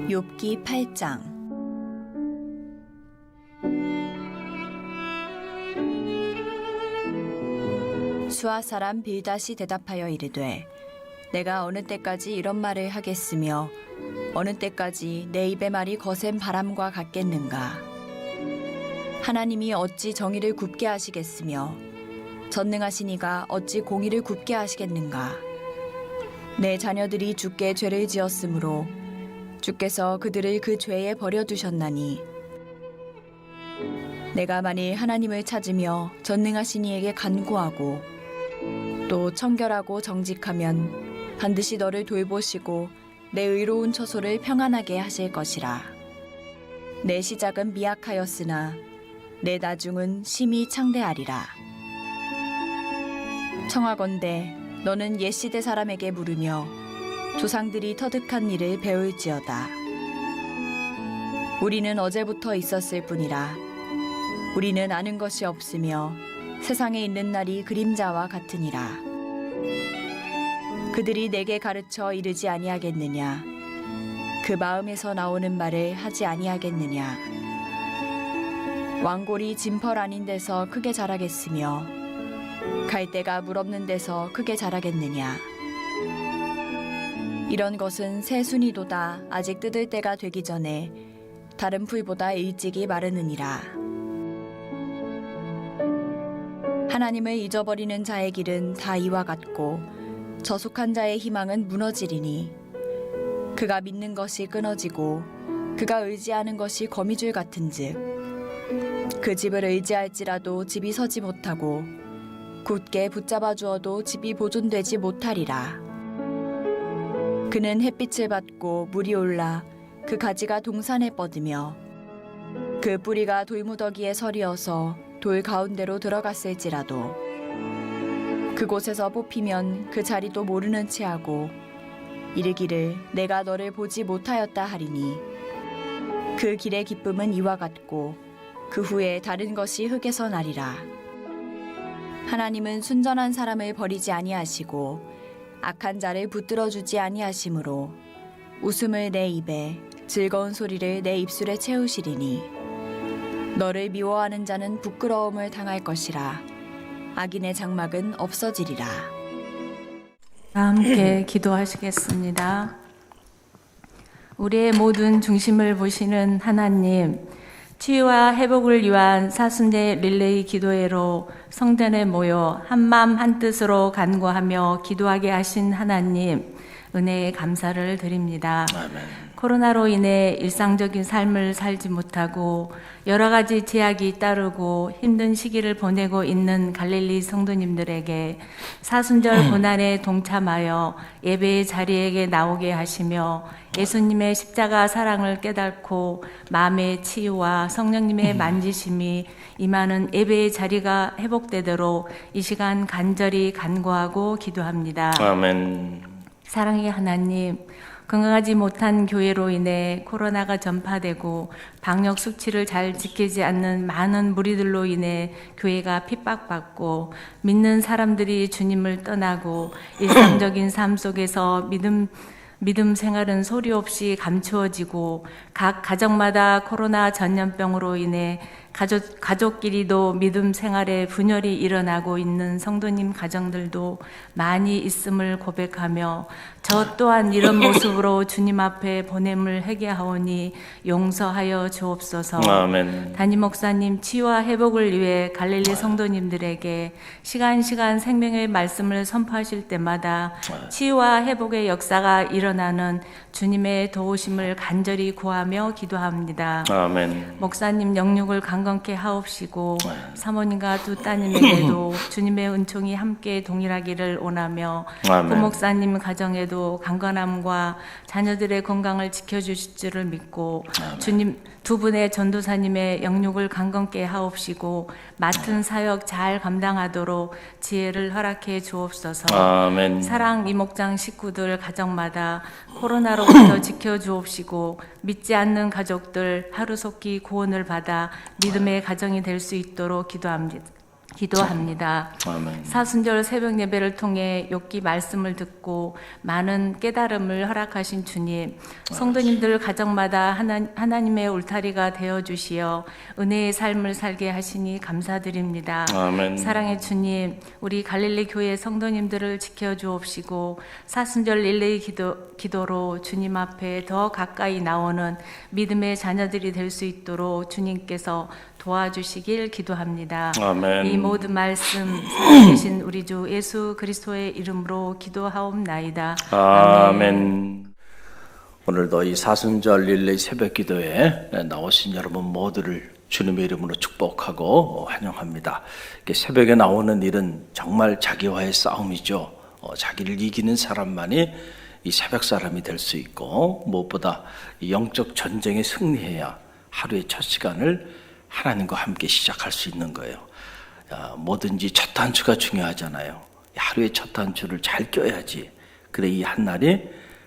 욥기 8장. 수아 사람 빌닷이 대답하여 이르되 내가 어느 때까지 이런 말을 하겠으며 어느 때까지 내 입의 말이 거센 바람과 같겠는가. 하나님이 어찌 정의를 굽게 하시겠으며 전능하신 이가 어찌 공의를 굽게 하시겠는가. 내 자녀들이 주께 죄를 지었으므로 주께서 그들을 그 죄에 버려두셨나니 내가 만일 하나님을 찾으며 전능하신 이에게 간구하고 또 청결하고 정직하면 반드시 너를 돌보시고 내 의로운 처소를 평안하게 하실 것이라. 내 시작은 미약하였으나 내 나중은 심히 창대하리라. 청하건대 너는 옛시대 사람에게 물으며 조상들이 터득한 일을 배울지어다. 우리는 어제부터 있었을 뿐이라. 우리는 아는 것이 없으며 세상에 있는 날이 그림자와 같으니라. 그들이 내게 가르쳐 이르지 아니하겠느냐. 그 마음에서 나오는 말을 하지 아니하겠느냐. 왕골이 진펄 아닌 데서 크게 자라겠으며 갈대가 물 없는 데서 크게 자라겠느냐. 이런 것은 새순이도다 아직 뜯을 때가 되기 전에 다른 풀보다 일찍이 마르느니라. 하나님을 잊어버리는 자의 길은 다 이와 같고 저속한 자의 희망은 무너지리니 그가 믿는 것이 끊어지고 그가 의지하는 것이 거미줄 같은즉 그 집을 의지할지라도 집이 서지 못하고 굳게 붙잡아 주어도 집이 보존되지 못하리라. 그는 햇빛을 받고 물이 올라 그 가지가 동산에 뻗으며 그 뿌리가 돌무더기에 서리어서 돌 가운데로 들어갔을지라도 그곳에서 뽑히면 그 자리도 모르는 체하고 이르기를 내가 너를 보지 못하였다 하리니 그 길의 기쁨은 이와 같고 그 후에 다른 것이 흙에서 나리라. 하나님은 순전한 사람을 버리지 아니하시고 악한 자를 붙들어 주지 아니하시므로 웃음을 내 입에 즐거운 소리를 내 입술에 채우시리니 너를 미워하는 자는 부끄러움을 당할 것이라. 악인의 장막은 없어지리라. 함께 기도하시겠습니다. 우리의 모든 중심을 보시는 하나님, 치유와 회복을 위한 사순대 릴레이 기도회로 성전에 모여 한마음 한뜻으로 간구하며 기도하게 하신 하나님, 은혜에 감사를 드립니다. 아멘. 코로나로 인해 일상적인 삶을 살지 못하고 여러 가지 제약이 따르고 힘든 시기를 보내고 있는 갈릴리 성도님들에게 사순절 고난에 동참하여 예배의 자리에게 나오게 하시며 예수님의 십자가 사랑을 깨닫고 마음의 치유와 성령님의 만지심이 임하는 예배의 자리가 회복되도록 이 시간 간절히 간구하고 기도합니다. 아멘. 사랑의 하나님, 건강하지 못한 교회로 인해 코로나가 전파되고 방역 수치를 잘 지키지 않는 많은 무리들로 인해 교회가 핍박받고 믿는 사람들이 주님을 떠나고 일상적인 삶 속에서 믿음 생활은 소리 없이 감추어지고 각 가정마다 코로나 전염병으로 인해 가족끼리도 믿음 생활에 분열이 일어나고 있는 성도님 가정들도 많이 있음을 고백하며 저 또한 이런 모습으로 주님 앞에 보냄을 회개하오니 용서하여 주옵소서. 아멘. 담임 목사님 치유와 회복을 위해 갈릴리 성도님들에게 시간 생명의 말씀을 선포하실 때마다 치유와 회복의 역사가 일어나는 주님의 도우심을 간절히 구하며 기도합니다. 아멘. 목사님 영육을 강건케 하옵시고 사모님과 두 따님에게도 주님의 은총이 함께 동일하기를 원하며 아멘. 부목사님 가정에도 강건함과 자녀들의 건강을 지켜주실 줄을 믿고 아멘. 주님 두 분의 전도사님의 영육을 강건케 하옵시고 맡은 사역 잘 감당하도록 지혜를 허락해 주옵소서. 아멘. 사랑 이목장 식구들 가정마다 코로나로부터 지켜주옵시고 믿지 않는 가족들 하루속히 구원을 받아 믿음의 가정이 될 수 있도록 기도합니다. 기도합니다. 아멘. 사순절 새벽 예배를 통해 욥기 말씀을 듣고 많은 깨달음을 허락하신 주님, 성도님들 가정마다 하나님의 울타리가 되어 주시어 은혜의 삶을 살게 하시니 감사드립니다. 아멘. 사랑의 주님, 우리 갈릴리 교회 성도님들을 지켜 주옵시고 사순절 릴레이 기도로 주님 앞에 더 가까이 나오는 믿음의 자녀들이 될 수 있도록 주님께서 도와주시길 기도합니다. 아멘. 이 모든 말씀 살아계신 우리 주 예수 그리스도의 이름으로 기도하옵나이다. 아멘. 오늘도 이 사순절 릴레이 새벽 기도에 나오신 여러분 모두를 주님의 이름으로 축복하고 환영합니다. 새벽에 나오는 일은 정말 자기와의 싸움이죠. 자기를 이기는 사람만이 이 새벽 사람이 될 수 있고, 무엇보다 이 영적 전쟁에 승리해야 하루의 첫 시간을 하나님과 함께 시작할 수 있는 거예요. 뭐든지 첫 단추가 중요하잖아요. 하루의 첫 단추를 잘 껴야지. 그래 이 한날이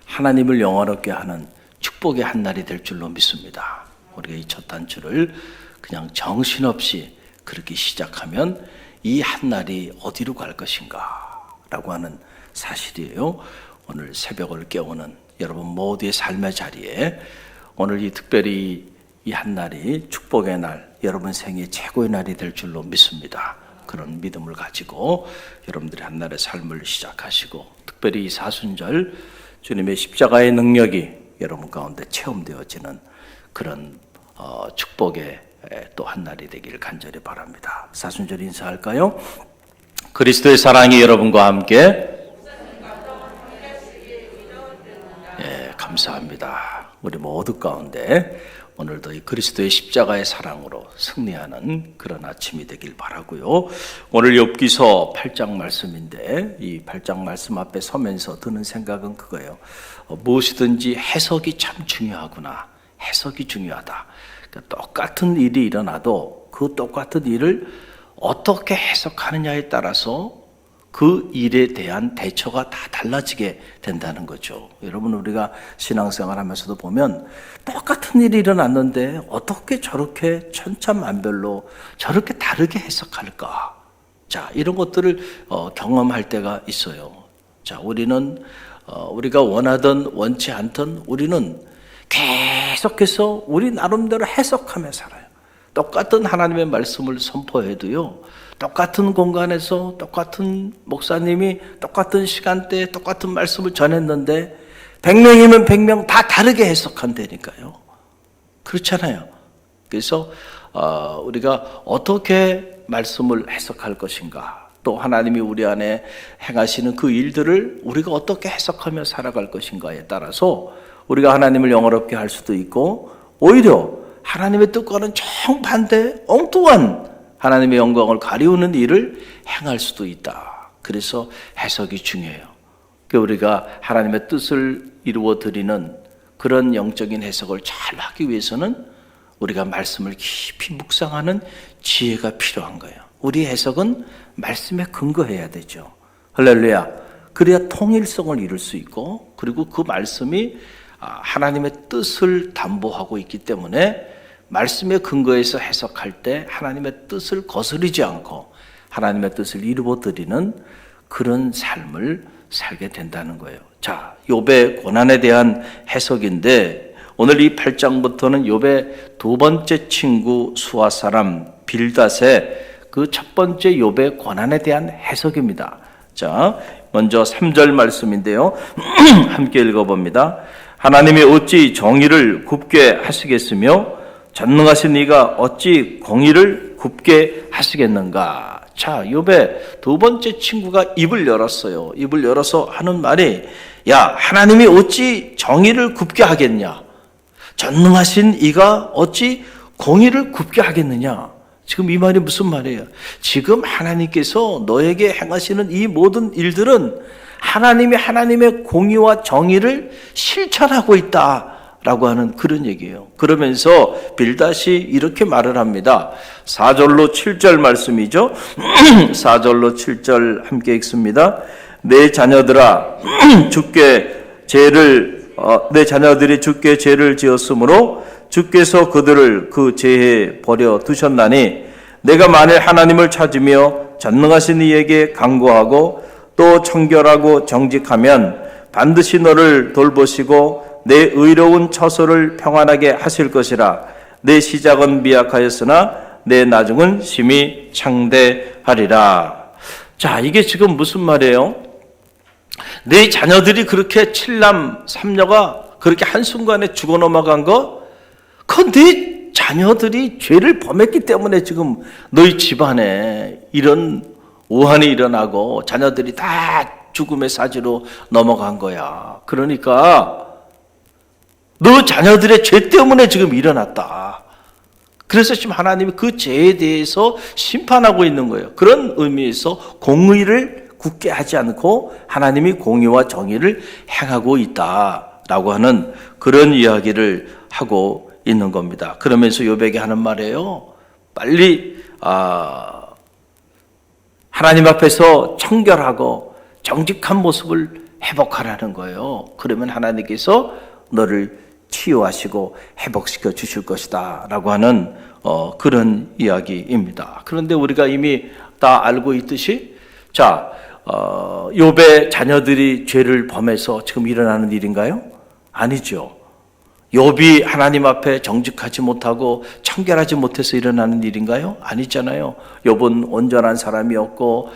하나님을 영화롭게 하는 축복의 한날이 될 줄로 믿습니다. 우리가 이 첫 단추를 그냥 정신없이 그렇게 시작하면 이 한날이 어디로 갈 것인가 라고 하는 사실이에요. 오늘 새벽을 깨우는 여러분 모두의 삶의 자리에 오늘 이 특별히 이 한날이 축복의 날, 여러분 생애 최고의 날이 될 줄로 믿습니다. 그런 믿음을 가지고 여러분들의 한날의 삶을 시작하시고, 특별히 이 사순절 주님의 십자가의 능력이 여러분 가운데 체험되어지는 그런 축복의 또 한날이 되기를 간절히 바랍니다. 사순절 인사할까요? 그리스도의 사랑이 여러분과 함께. 감사합니다. 우리 모두 가운데 오늘도 이 그리스도의 십자가의 사랑으로 승리하는 그런 아침이 되길 바라고요. 오늘 욥기서 8장 말씀인데 이 8장 말씀 앞에 서면서 드는 생각은 그거예요. 무엇이든지 해석이 참 중요하구나. 해석이 중요하다. 그러니까 똑같은 일이 일어나도 그 똑같은 일을 어떻게 해석하느냐에 따라서 그 일에 대한 대처가 다 달라지게 된다는 거죠. 여러분, 우리가 신앙생활 하면서도 보면 똑같은 일이 일어났는데 어떻게 저렇게 천차만별로 저렇게 다르게 해석할까? 자, 이런 것들을 경험할 때가 있어요. 자, 우리는 우리가 원하든 원치 않든 우리는 계속해서 우리 나름대로 해석하며 살아요. 똑같은 하나님의 말씀을 선포해도요, 똑같은 공간에서 똑같은 목사님이 똑같은 시간대에 똑같은 말씀을 전했는데 100명이면 100명 다 다르게 해석한다니까요. 그렇잖아요. 그래서 우리가 어떻게 말씀을 해석할 것인가, 또 하나님이 우리 안에 행하시는 그 일들을 우리가 어떻게 해석하며 살아갈 것인가에 따라서 우리가 하나님을 영화롭게 할 수도 있고, 오히려 하나님의 뜻과는 정반대 엉뚱한 하나님의 영광을 가리우는 일을 행할 수도 있다. 그래서 해석이 중요해요. 우리가 하나님의 뜻을 이루어 드리는 그런 영적인 해석을 잘 하기 위해서는 우리가 말씀을 깊이 묵상하는 지혜가 필요한 거예요. 우리 해석은 말씀에 근거해야 되죠. 할렐루야. 그래야 통일성을 이룰 수 있고, 그리고 그 말씀이 하나님의 뜻을 담보하고 있기 때문에 말씀에 근거해서 해석할 때 하나님의 뜻을 거스르지 않고 하나님의 뜻을 이루어 드리는 그런 삶을 살게 된다는 거예요. 자, 욥의 고난에 대한 해석인데 오늘 이 8장부터는 욥의 두 번째 친구 수아 사람 빌닷의 그 첫 번째 욥의 고난에 대한 해석입니다. 자, 먼저 3절 말씀인데요. 함께 읽어봅니다. 하나님이 어찌 정의를 굽게 하시겠으며 전능하신 이가 어찌 공의를 굽게 하시겠는가. 자, 욥의 두 번째 친구가 입을 열었어요. 입을 열어서 하는 말이, 야, 하나님이 어찌 정의를 굽게 하겠냐? 전능하신 이가 어찌 공의를 굽게 하겠느냐? 지금 이 말이 무슨 말이에요? 지금 하나님께서 너에게 행하시는 이 모든 일들은 하나님이 하나님의 공의와 정의를 실천하고 있다라고 하는 그런 얘기예요. 그러면서 빌닷이 이렇게 말을 합니다. 4절로 7절 말씀이죠. 4절로 7절 함께 읽습니다. 내 자녀들아, 내 자녀들이 주께 죄를 지었으므로 주께서 그들을 그 죄에 버려 두셨나니 내가 만일 하나님을 찾으며 전능하신 이에게 간구하고 또 청결하고 정직하면 반드시 너를 돌보시고 내 의로운 처소를 평안하게 하실 것이라. 내 시작은 미약하였으나 내 나중은 심히 창대하리라. 자, 이게 지금 무슨 말이에요? 내 자녀들이 그렇게 7남 3녀가 그렇게 한순간에 죽어 넘어간 거, 그건 네 자녀들이 죄를 범했기 때문에 지금 너희 집안에 이런 우환이 일어나고 자녀들이 다 죽음의 사지로 넘어간 거야. 그러니까 너 자녀들의 죄 때문에 지금 일어났다. 그래서 지금 하나님이 그 죄에 대해서 심판하고 있는 거예요. 그런 의미에서 공의를 굳게 하지 않고 하나님이 공의와 정의를 행하고 있다라고 하는 그런 이야기를 하고 있는 겁니다. 그러면서 욥에게 하는 말이에요. 빨리 하나님 앞에서 청결하고 정직한 모습을 회복하라는 거예요. 그러면 하나님께서 너를 치유하시고 회복시켜 주실 것이다 라고 하는 그런 이야기입니다. 그런데 우리가 이미 다 알고 있듯이 자, 욥의 자녀들이 죄를 범해서 지금 일어나는 일인가요? 아니죠. 욥이 하나님 앞에 정직하지 못하고 청결하지 못해서 일어나는 일인가요? 아니잖아요. 욥은 온전한 사람이었고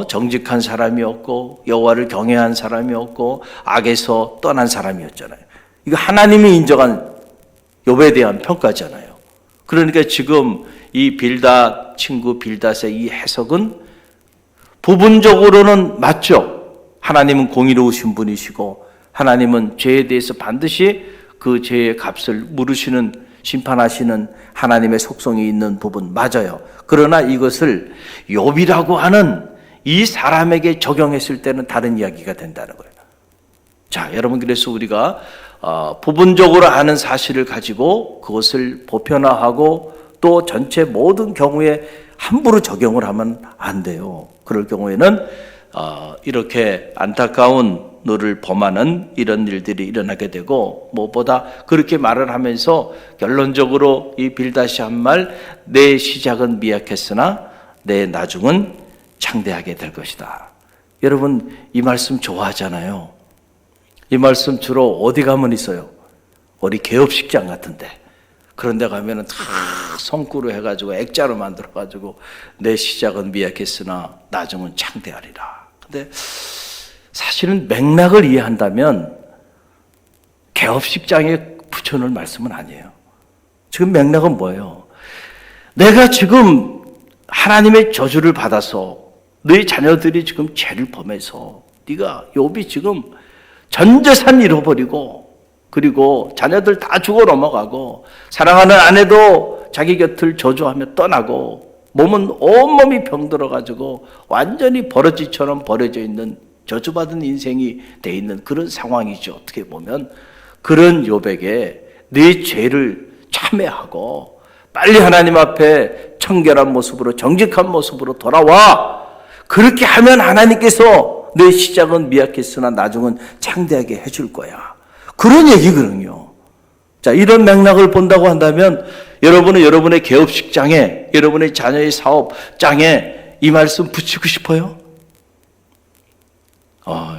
정직한 사람이었고 여호와를 경외한 사람이었고 악에서 떠난 사람이었잖아요. 이거 하나님이 인정한 욥에 대한 평가잖아요. 그러니까 지금 이 빌닷 친구 빌닷의 이 해석은 부분적으로는 맞죠. 하나님은 공의로우신 분이시고 하나님은 죄에 대해서 반드시 그 죄의 값을 물으시는 심판하시는 하나님의 속성이 있는 부분 맞아요. 그러나 이것을 욥이라고 하는 이 사람에게 적용했을 때는 다른 이야기가 된다는 거예요. 자, 여러분, 그래서 우리가 부분적으로 아는 사실을 가지고 그것을 보편화하고 또 전체 모든 경우에 함부로 적용을 하면 안 돼요. 그럴 경우에는 이렇게 안타까운 너를 범하는 이런 일들이 일어나게 되고, 무엇보다 그렇게 말을 하면서 결론적으로 이 빌닷이 한 말, 내 시작은 미약했으나 내 나중은 창대하게 될 것이다. 여러분, 이 말씀 좋아하잖아요. 이 말씀 주로 어디 가면 있어요? 우리 개업식장 같은데. 그런 데 가면은 다 성구로 해가지고 액자로 만들어가지고 내 시작은 미약했으나 나중은 창대하리라. 근데 사실은 맥락을 이해한다면 개업식장에 붙여놓을 말씀은 아니에요. 지금 맥락은 뭐예요? 내가 지금 하나님의 저주를 받아서 너희 자녀들이 지금 죄를 범해서 네가 욥이 지금 전 재산 잃어버리고 그리고 자녀들 다 죽어 넘어가고 사랑하는 아내도 자기 곁을 저주하며 떠나고 몸은 온몸이 병들어가지고 완전히 버러지처럼 버려져 있는 저주받은 인생이 돼 있는 그런 상황이죠. 어떻게 보면 그런 욥에게 네 죄를 참회하고 빨리 하나님 앞에 청결한 모습으로 정직한 모습으로 돌아와. 그렇게 하면 하나님께서 내 시작은 미약했으나 나중은 창대하게 해줄 거야. 그런 얘기거든요. 자, 이런 맥락을 본다고 한다면 여러분은 여러분의 개업식장에, 여러분의 자녀의 사업장에 이 말씀 붙이고 싶어요?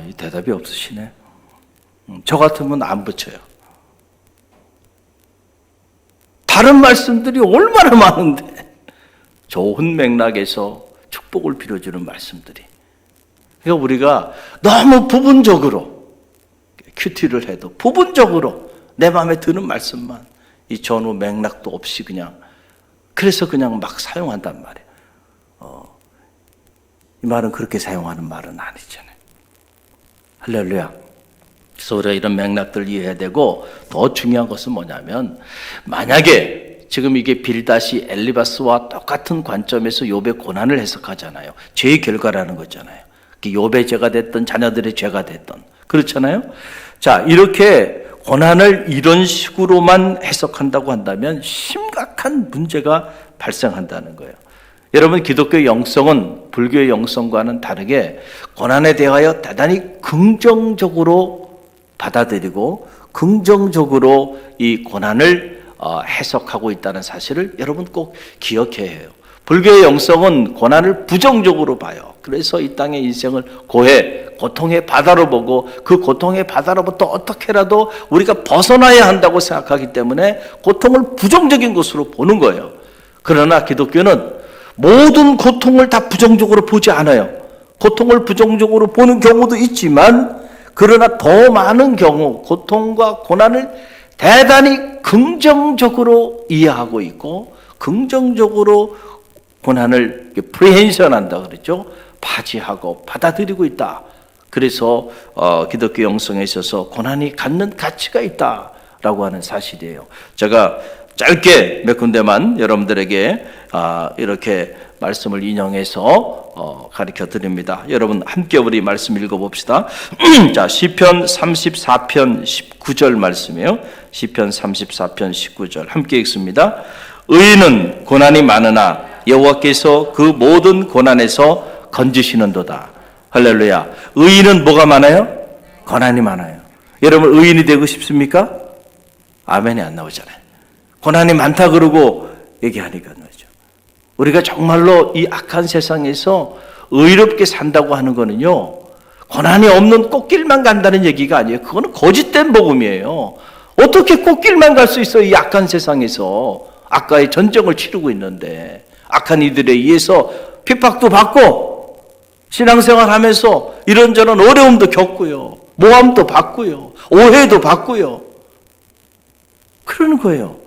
이 대답이 없으시네. 저 같으면 안 붙여요. 다른 말씀들이 얼마나 많은데 좋은 맥락에서 축복을 빌어주는 말씀들이. 그러니까 우리가 너무 부분적으로 큐티를 해도 부분적으로 내 마음에 드는 말씀만 이 전후 맥락도 없이 그냥 그래서 그냥 막 사용한단 말이에요. 이 말은 그렇게 사용하는 말은 아니잖아요. 할렐루야. 그래서 우리가 이런 맥락들을 이해해야 되고 더 중요한 것은 뭐냐면 만약에 지금 이게 빌닷이 엘리바스와 똑같은 관점에서 욥의 고난을 해석하잖아요. 죄의 결과라는 거잖아요. 욥의 죄가 됐던 자녀들의 죄가 됐던 그렇잖아요. 자, 이렇게 고난을 이런 식으로만 해석한다고 한다면 심각한 문제가 발생한다는 거예요. 여러분, 기독교의 영성은 불교의 영성과는 다르게 고난에 대하여 대단히 긍정적으로 받아들이고 긍정적으로 이 고난을 해석하고 있다는 사실을 여러분 꼭 기억해야 해요. 불교의 영성은 고난을 부정적으로 봐요. 그래서 이 땅의 인생을 고통의 바다로 보고 그 고통의 바다로부터 어떻게라도 우리가 벗어나야 한다고 생각하기 때문에 고통을 부정적인 것으로 보는 거예요. 그러나 기독교는 모든 고통을 다 부정적으로 보지 않아요. 고통을 부정적으로 보는 경우도 있지만 그러나 더 많은 경우 고통과 고난을 대단히 긍정적으로 이해하고 있고 긍정적으로 고난을 프리헨션한다 그랬죠. 맞이하고 받아들이고 있다. 그래서 기독교 영성에 있어서 고난이 갖는 가치가 있다라고 하는 사실이에요. 제가 짧게 몇 군데만 여러분들에게 이렇게 말씀을 인용해서 가르쳐 드립니다. 여러분 함께 우리 말씀 읽어봅시다. 자, 시편 34편 19절 말씀이에요. 시편 34편 19절 함께 읽습니다. 의인은 고난이 많으나 여호와께서 그 모든 고난에서 건지시는도다. 할렐루야. 의인은 뭐가 많아요? 고난이 많아요. 여러분 의인이 되고 싶습니까? 아멘이 안 나오잖아요. 고난이 많다 그러고 얘기하니까 말이죠. 우리가 정말로 이 악한 세상에서 의롭게 산다고 하는 거는요, 고난이 없는 꽃길만 간다는 얘기가 아니에요. 그거는 거짓된 복음이에요. 어떻게 꽃길만 갈 수 있어요? 이 악한 세상에서 악과의 전쟁을 치르고 있는데 악한 이들에 의해서 핍박도 받고 신앙생활 하면서 이런저런 어려움도 겪고요. 모함도 받고요. 오해도 받고요. 그러는 거예요.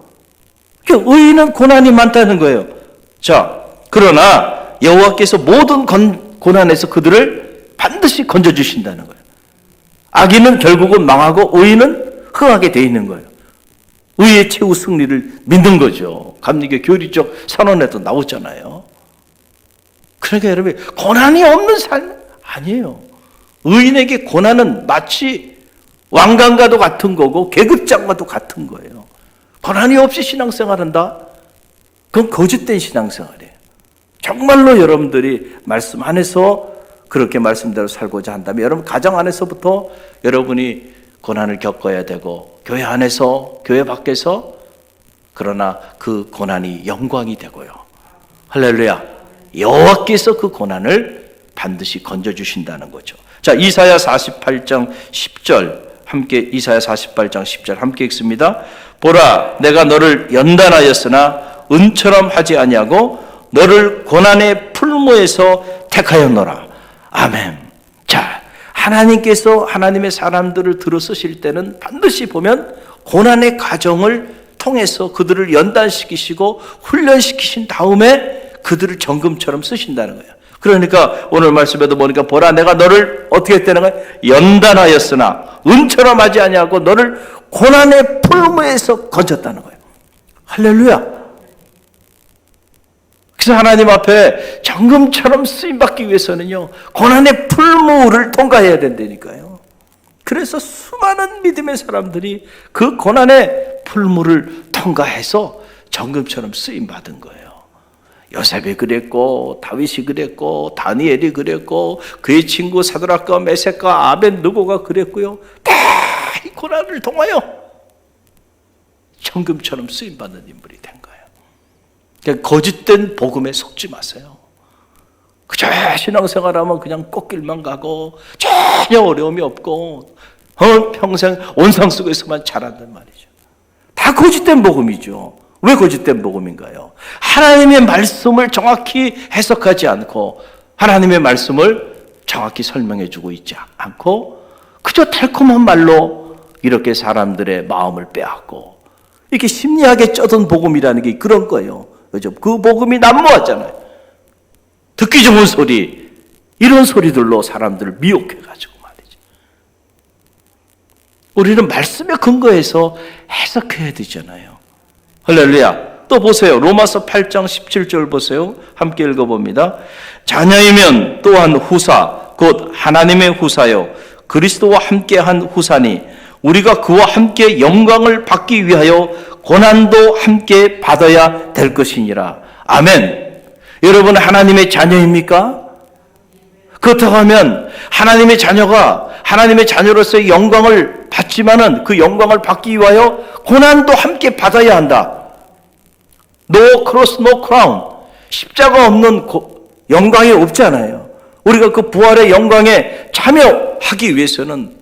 의인은 고난이 많다는 거예요. 자, 그러나 여호와께서 모든 고난에서 그들을 반드시 건져주신다는 거예요. 악인은 결국은 망하고 의인은 흥하게 돼 있는 거예요. 의의 최후 승리를 믿는 거죠. 감리교 교리적 선언에도 나오잖아요. 그러니까 여러분, 고난이 없는 삶 아니에요. 의인에게 고난은 마치 왕관과도 같은 거고 계급장과도 같은 거예요. 고난이 없이 신앙생활한다? 그건 거짓된 신앙생활이에요. 정말로 여러분들이 말씀 안에서 그렇게 말씀대로 살고자 한다면 여러분 가정 안에서부터 여러분이 고난을 겪어야 되고 교회 안에서 교회 밖에서 그러나 그 고난이 영광이 되고요. 할렐루야. 여호와께서 그 고난을 반드시 건져주신다는 거죠. 자, 이사야 48장 10절 함께 이사야 48장 10절 함께 읽습니다. 보라, 내가 너를 연단하였으나 은처럼 하지 아니하고 너를 고난의 풀무에서 택하였노라. 아멘. 자, 하나님께서 하나님의 사람들을 들어 쓰실 때는 반드시 보면 고난의 과정을 통해서 그들을 연단시키시고 훈련시키신 다음에 그들을 정금처럼 쓰신다는 거예요. 그러니까 오늘 말씀에도 보니까 보라, 내가 너를 어떻게 했다는 거예요? 연단하였으나 은처럼 하지 아니하고 너를 고난의 풀무에서 건졌다는 거예요. 할렐루야. 그래서 하나님 앞에 정금처럼 쓰임받기 위해서는요, 고난의 풀무를 통과해야 된다니까요. 그래서 수많은 믿음의 사람들이 그 고난의 풀무를 통과해서 정금처럼 쓰임받은 거예요. 요셉이 그랬고, 다윗이 그랬고, 다니엘이 그랬고, 그의 친구 사드락과 메섹과 아벤느고가 그랬고요. 다 이 고난을 통하여 정금처럼 쓰임받는 인물이 된 거예요. 그러니까 거짓된 복음에 속지 마세요. 그저 신앙생활하면 그냥 꽃길만 가고 전혀 어려움이 없고 평생 온상 속에서만 자란단 말이죠. 다 거짓된 복음이죠. 왜 거짓된 복음인가요? 하나님의 말씀을 정확히 해석하지 않고 하나님의 말씀을 정확히 설명해 주고 있지 않고 그저 달콤한 말로 이렇게 사람들의 마음을 빼앗고 이렇게 심리하게 쩌든 복음이라는 게 그런 거예요. 그죠? 그 복음이 난무하잖아요. 듣기 좋은 소리, 이런 소리들로 사람들을 미혹해가지고 말이죠. 우리는 말씀에 근거해서 해석해야 되잖아요. 할렐루야. 또 보세요. 로마서 8장 17절 보세요. 함께 읽어봅니다. 자녀이면 또한 후사, 곧 하나님의 후사요. 그리스도와 함께한 후사니 우리가 그와 함께 영광을 받기 위하여 고난도 함께 받아야 될 것이니라. 아멘. 여러분 하나님의 자녀입니까? 그렇다고 하면 하나님의 자녀가 하나님의 자녀로서의 영광을 받지만은 그 영광을 받기 위하여 고난도 함께 받아야 한다. No cross, no crown. 십자가 없는 영광이 없잖아요. 우리가 그 부활의 영광에 참여하기 위해서는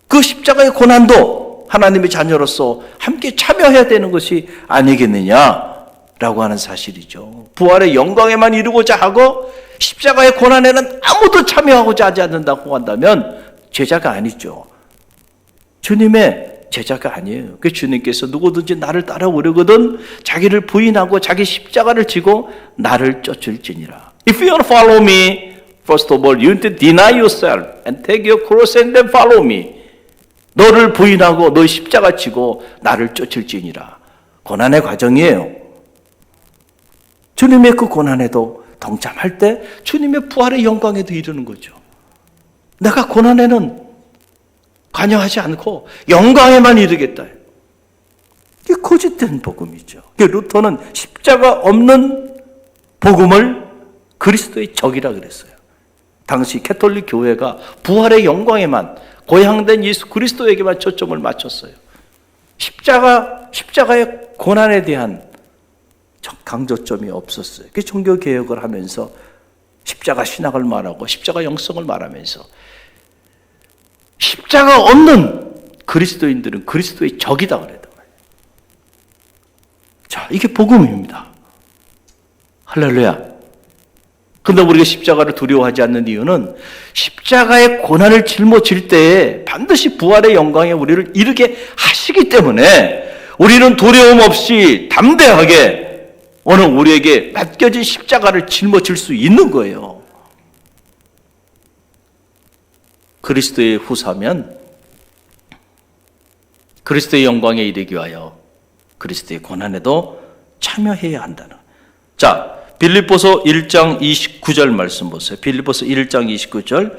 그 십자가의 고난도 하나님의 자녀로서 함께 참여해야 되는 것이 아니겠느냐라고 하는 사실이죠. 부활의 영광에만 이루고자 하고 십자가의 고난에는 아무도 참여하고자 하지 않는다고 한다면 제자가 아니죠. 주님의 제자가 아니에요. 그 주님께서 누구든지 나를 따라오려거든 자기를 부인하고 자기 십자가를 지고 나를 쫓을지니라. If you want to follow me, first of all, you need to deny yourself and take your cross and then follow me. 너를 부인하고 너의 십자가 지고 나를 쫓을지니라. 고난의 과정이에요. 주님의 그 고난에도 동참할 때 주님의 부활의 영광에도 이르는 거죠. 내가 고난에는 관여하지 않고 영광에만 이르겠다. 이게 거짓된 복음이죠. 루터는 십자가 없는 복음을 그리스도의 적이라 그랬어요. 당시 캐톨릭 교회가 부활의 영광에만 고향된 예수 그리스도에게만 초점을 맞췄어요. 십자가의 고난에 대한 강조점이 없었어요. 그 종교 개혁을 하면서 십자가 신학을 말하고 십자가 영성을 말하면서 십자가 없는 그리스도인들은 그리스도의 적이다 그랬단 말이에요. 자, 이게 복음입니다. 할렐루야. 근데 우리가 십자가를 두려워하지 않는 이유는 십자가의 고난을 짊어질 때에 반드시 부활의 영광에 우리를 이르게 하시기 때문에 우리는 두려움 없이 담대하게 오늘 우리에게 맡겨진 십자가를 짊어질 수 있는 거예요. 그리스도의 후사면 그리스도의 영광에 이르기 위하여 그리스도의 고난에도 참여해야 한다는. 자, 빌립보서 1장 29절 말씀 보세요. 빌립보서 1장 29절.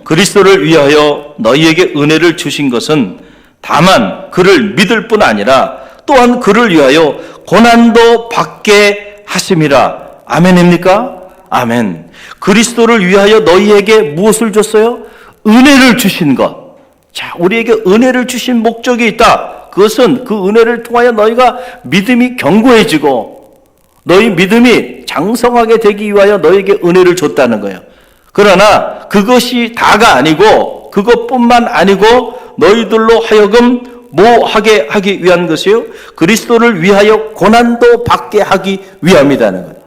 그리스도를 위하여 너희에게 은혜를 주신 것은 다만 그를 믿을 뿐 아니라 또한 그를 위하여 고난도 받게 하심이라. 아멘입니까? 아멘. 그리스도를 위하여 너희에게 무엇을 줬어요? 은혜를 주신 것. 자, 우리에게 은혜를 주신 목적이 있다. 그것은 그 은혜를 통하여 너희가 믿음이 견고해지고 너희 믿음이 장성하게 되기 위하여 너에게 은혜를 줬다는 거예요. 그러나 그것이 다가 아니고 그것뿐만 아니고 너희들로 하여금 뭐 하게 하기 위한 것이요? 그리스도를 위하여 고난도 받게 하기 위함이라는 거예요.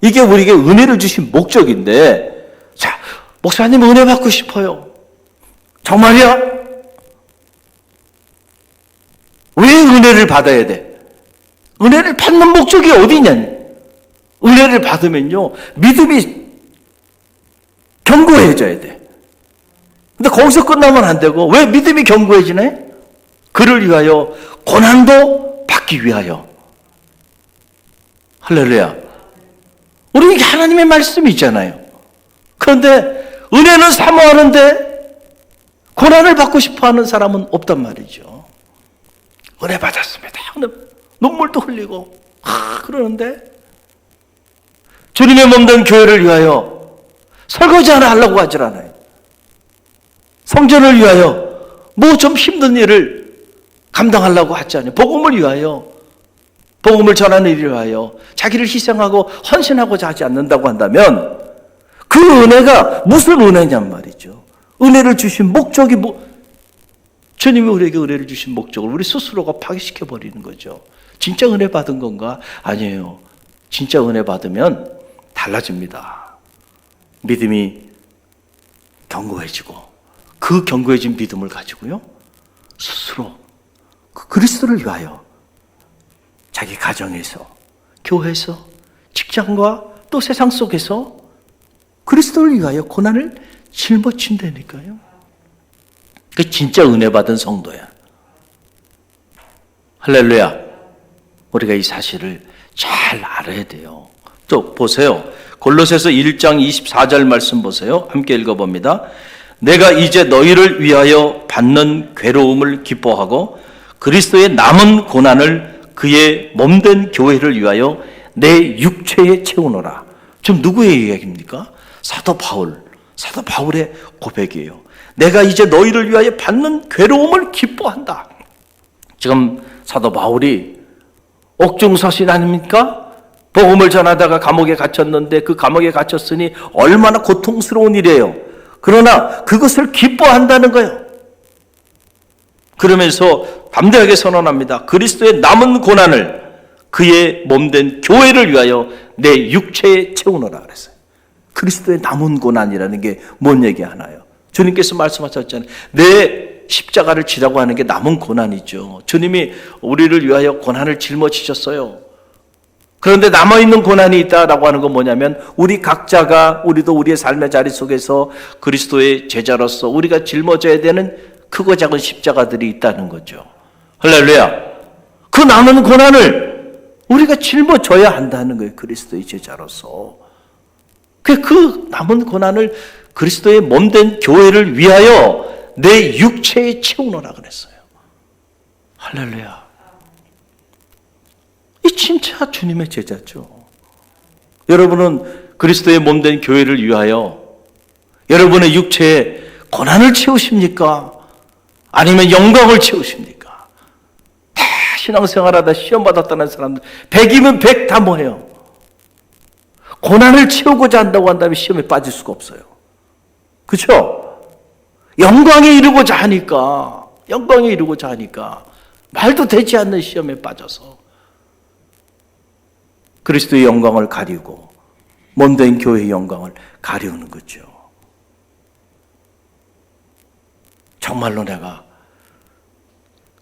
이게 우리에게 은혜를 주신 목적인데, 자, 목사님 은혜 받고 싶어요. 정말이야? 왜 은혜를 받아야 돼? 은혜를 받는 목적이 어디냐? 은혜를 받으면요, 믿음이 견고해져야 돼. 근데 거기서 끝나면 안 되고, 왜 믿음이 견고해지네? 그를 위하여 고난도 받기 위하여. 할렐루야. 우리에게 하나님의 말씀이 있잖아요. 그런데 은혜는 사모하는데 고난을 받고 싶어 하는 사람은 없단 말이죠. 은혜 받았습니다. 눈물도 흘리고, 그러는데 주님의 몸된 교회를 위하여 설거지 하나 하려고 하질 않아요. 성전을 위하여 뭐 좀 힘든 일을 감당하려고 하지 않아요. 복음을 위하여, 복음을 전하는 일을 위하여 자기를 희생하고 헌신하고자 하지 않는다고 한다면 그 은혜가 무슨 은혜냔 말이죠. 은혜를 주신 목적이 주님이 우리에게 은혜를 주신 목적을 우리 스스로가 파괴시켜버리는 거죠. 진짜 은혜 받은 건가? 아니에요. 진짜 은혜 받으면 달라집니다. 믿음이 견고해지고 그 견고해진 믿음을 가지고요, 스스로 그 그리스도를 위하여 자기 가정에서, 교회에서, 직장과 또 세상 속에서 그리스도를 위하여 고난을 짊어진다니까요. 그 진짜 은혜 받은 성도야. 할렐루야. 우리가 이 사실을 잘 알아야 돼요. 또 보세요. 골로새서 1장 24절 말씀 보세요. 함께 읽어봅니다. 내가 이제 너희를 위하여 받는 괴로움을 기뻐하고 그리스도의 남은 고난을 그의 몸된 교회를 위하여 내 육체에 채우노라. 지금 누구의 이야기입니까? 사도 바울의 고백이에요. 내가 이제 너희를 위하여 받는 괴로움을 기뻐한다. 지금 사도 바울이 옥중서신 아닙니까? 복음을 전하다가 감옥에 갇혔는데 그 감옥에 갇혔으니 얼마나 고통스러운 일이에요. 그러나 그것을 기뻐한다는 거예요. 그러면서 담대하게 선언합니다. 그리스도의 남은 고난을 그의 몸된 교회를 위하여 내 육체에 채우노라 그랬어요. 그리스도의 남은 고난이라는 게 뭔 얘기 하나요? 주님께서 말씀하셨잖아요. 내 십자가를 지라고 하는 게 남은 고난이죠. 주님이 우리를 위하여 고난을 짊어지셨어요. 그런데 남아있는 고난이 있다라고 하는 건 뭐냐면 우리 각자가 우리도 우리의 삶의 자리 속에서 그리스도의 제자로서 우리가 짊어져야 되는 크고 작은 십자가들이 있다는 거죠. 할렐루야. 그 남은 고난을 우리가 짊어져야 한다는 거예요. 그리스도의 제자로서. 그 남은 고난을 그리스도의 몸된 교회를 위하여 내 육체에 채우노라 그랬어요. 할렐루야. 이 진짜 주님의 제자죠. 여러분은 그리스도의 몸된 교회를 위하여 여러분의 육체에 고난을 채우십니까? 아니면 영광을 채우십니까? 다 신앙생활하다 시험 받았다는 사람들 100이면 100 다 뭐예요? 고난을 채우고자 한다고 한다면 시험에 빠질 수가 없어요. 그렇죠? 영광에 이르고자 하니까 말도 되지 않는 시험에 빠져서 그리스도의 영광을 가리고 몸된 교회의 영광을 가리우는 거죠. 정말로 내가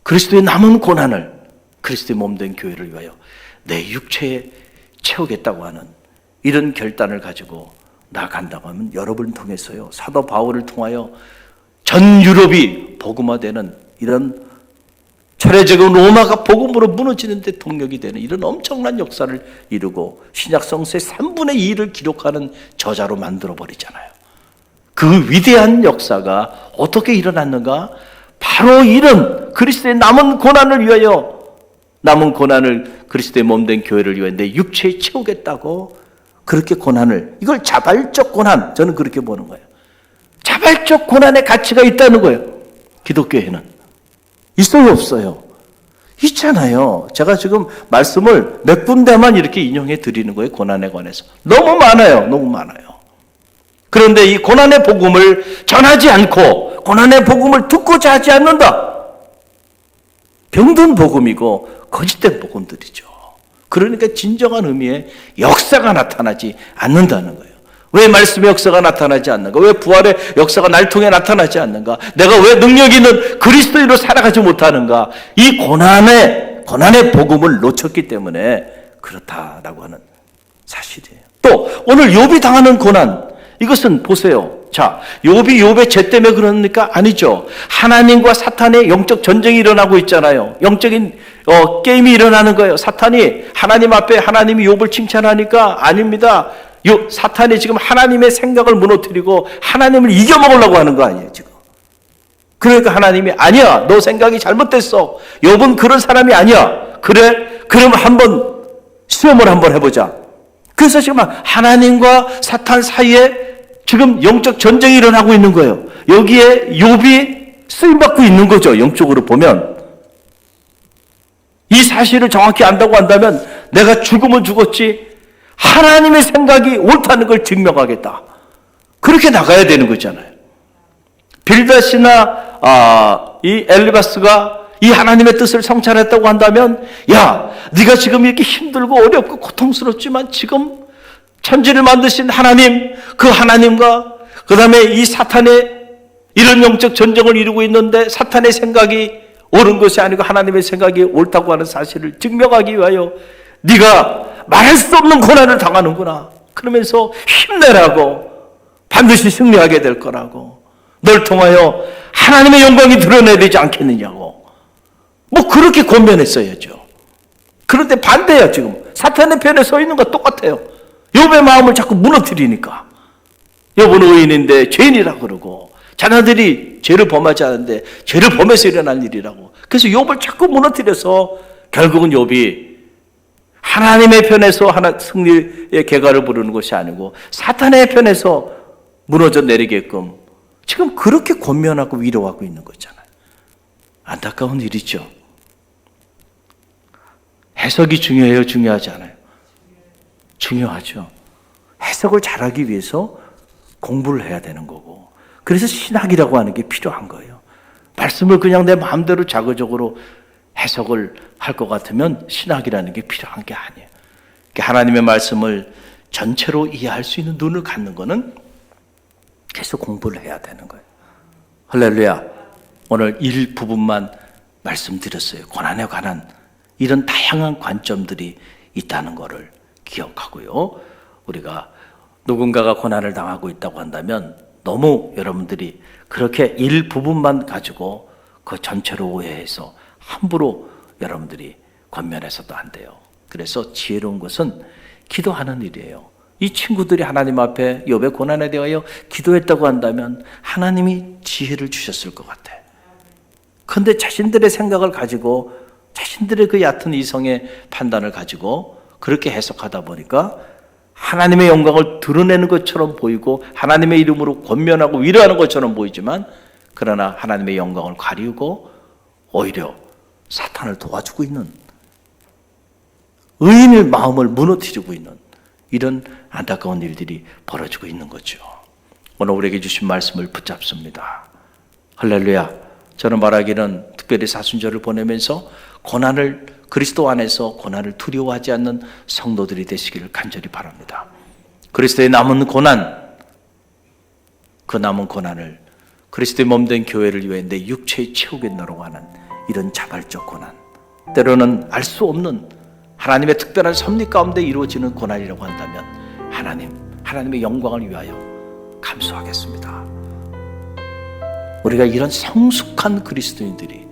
그리스도의 남은 고난을 그리스도의 몸된 교회를 위하여 내 육체에 채우겠다고 하는 이런 결단을 가지고 나아간다고 하면 여러분을 통해서요, 사도 바울을 통하여 전 유럽이 복음화되는 이런 철회적인 로마가 복음으로 무너지는 데 동력이 되는 이런 엄청난 역사를 이루고 신약 성서의 3분의 2를 기록하는 저자로 만들어버리잖아요. 그 위대한 역사가 어떻게 일어났는가? 바로 이런 그리스도의 남은 고난을 위하여 남은 고난을 그리스도의 몸된 교회를 위하여 내 육체에 채우겠다고 그렇게 고난을, 이걸 자발적 고난, 저는 그렇게 보는 거예요. 자발적 고난의 가치가 있다는 거예요. 기독교에는. 있어요, 없어요? 있잖아요. 제가 지금 말씀을 몇 군데만 이렇게 인용해 드리는 거예요. 고난에 관해서. 너무 많아요. 그런데 이 고난의 복음을 전하지 않고 고난의 복음을 듣고자 하지 않는다. 병든 복음이고 거짓된 복음들이죠. 그러니까 진정한 의미의 역사가 나타나지 않는다는 거예요. 왜 말씀의 역사가 나타나지 않는가? 왜 부활의 역사가 날 통해 나타나지 않는가? 내가 왜 능력 있는 그리스도인으로 살아가지 못하는가? 이 고난의 복음을 놓쳤기 때문에 그렇다라고 하는 사실이에요. 또 오늘 욥이 당하는 고난, 이것은 보세요. 자, 욥의 죄 때문에 그러니까 아니죠. 하나님과 사탄의 영적 전쟁이 일어나고 있잖아요. 영적인 게임이 일어나는 거예요. 사탄이 하나님 앞에 하나님이 욥을 칭찬하니까 아닙니다. 사탄이 지금 하나님의 생각을 무너뜨리고 하나님을 이겨먹으려고 하는 거 아니에요, 지금. 그러니까 하나님이 아니야, 너 생각이 잘못됐어. 욥은 그런 사람이 아니야. 그래? 그럼 한번 시험을 한번 해보자. 그래서 지금 하나님과 사탄 사이에 지금 영적 전쟁이 일어나고 있는 거예요. 여기에 욥이 쓰임받고 있는 거죠. 영적으로 보면. 이 사실을 정확히 안다고 한다면 내가 죽으면 죽었지 하나님의 생각이 옳다는 걸 증명하겠다. 그렇게 나가야 되는 거잖아요. 빌닷이나 이 엘리바스가 이 하나님의 뜻을 성찰했다고 한다면, 야, 네가 지금 이렇게 힘들고 어렵고 고통스럽지만 지금 천지를 만드신 하나님, 그 하나님과 그 다음에 이 사탄의 이런 영적 전쟁을 이루고 있는데 사탄의 생각이 옳은 것이 아니고 하나님의 생각이 옳다고 하는 사실을 증명하기 위하여 네가 말할 수 없는 고난을 당하는구나. 그러면서 힘내라고, 반드시 승리하게 될 거라고, 널 통하여 하나님의 영광이 드러나야 되지 않겠느냐고, 뭐 그렇게 권면했어야죠. 그런데 반대야. 지금 사탄의 편에 서 있는 거 똑같아요. 욥의 마음을 자꾸 무너뜨리니까. 욥은 의인인데 죄인이라 그러고 자녀들이 죄를 범하지 않는데 죄를 범해서 일어날 일이라고. 그래서 욥을 자꾸 무너뜨려서 결국은 욥이 하나님의 편에서 승리의 계가를 부르는 것이 아니고 사탄의 편에서 무너져 내리게끔 지금 그렇게 권면하고 위로하고 있는 거잖아요. 안타까운 일이죠. 해석이 중요해요, 중요하지 않아요? 중요하죠. 해석을 잘하기 위해서 공부를 해야 되는 거고, 그래서 신학이라고 하는 게 필요한 거예요. 말씀을 그냥 내 마음대로 자거적으로 해석을 할 것 같으면 신학이라는 게 필요한 게 아니에요. 하나님의 말씀을 전체로 이해할 수 있는 눈을 갖는 거는 계속 공부를 해야 되는 거예요. 할렐루야. 오늘 일부분만 말씀드렸어요. 고난에 관한 이런 다양한 관점들이 있다는 것을 기억하고요. 우리가 누군가가 고난을 당하고 있다고 한다면 너무 여러분들이 그렇게 일부분만 가지고 그 전체로 오해해서 함부로 여러분들이 권면해서도 안 돼요. 그래서 지혜로운 것은 기도하는 일이에요. 이 친구들이 하나님 앞에 욥의 고난에 대하여 기도했다고 한다면 하나님이 지혜를 주셨을 것 같아. 그런데 자신들의 생각을 가지고 자신들의 그 얕은 이성의 판단을 가지고 그렇게 해석하다 보니까 하나님의 영광을 드러내는 것처럼 보이고 하나님의 이름으로 권면하고 위로하는 것처럼 보이지만, 그러나 하나님의 영광을 가리우고 오히려 사탄을 도와주고 있는, 의인의 마음을 무너뜨리고 있는 이런 안타까운 일들이 벌어지고 있는 거죠. 오늘 우리에게 주신 말씀을 붙잡습니다. 할렐루야. 저는 말하기는 특별히 사순절을 보내면서 그리스도 안에서 고난을 두려워하지 않는 성도들이 되시기를 간절히 바랍니다. 그리스도의 남은 고난, 그 남은 고난을 그리스도의 몸된 교회를 위해 내 육체에 채우겠노라고 하는 이런 자발적 고난, 때로는 알 수 없는 하나님의 특별한 섭리 가운데 이루어지는 고난이라고 한다면 하나님의 영광을 위하여 감수하겠습니다. 우리가 이런 성숙한 그리스도인들이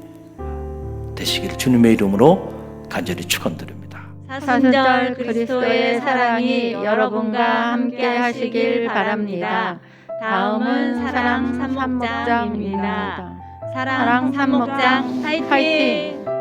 되시기를 주님의 이름으로 간절히 축원드립니다. 사순절 그리스도의 사랑이 여러분과 함께 하시길 바랍니다. 다음은 사랑 3목장입니다. 사랑 3목장 파이팅!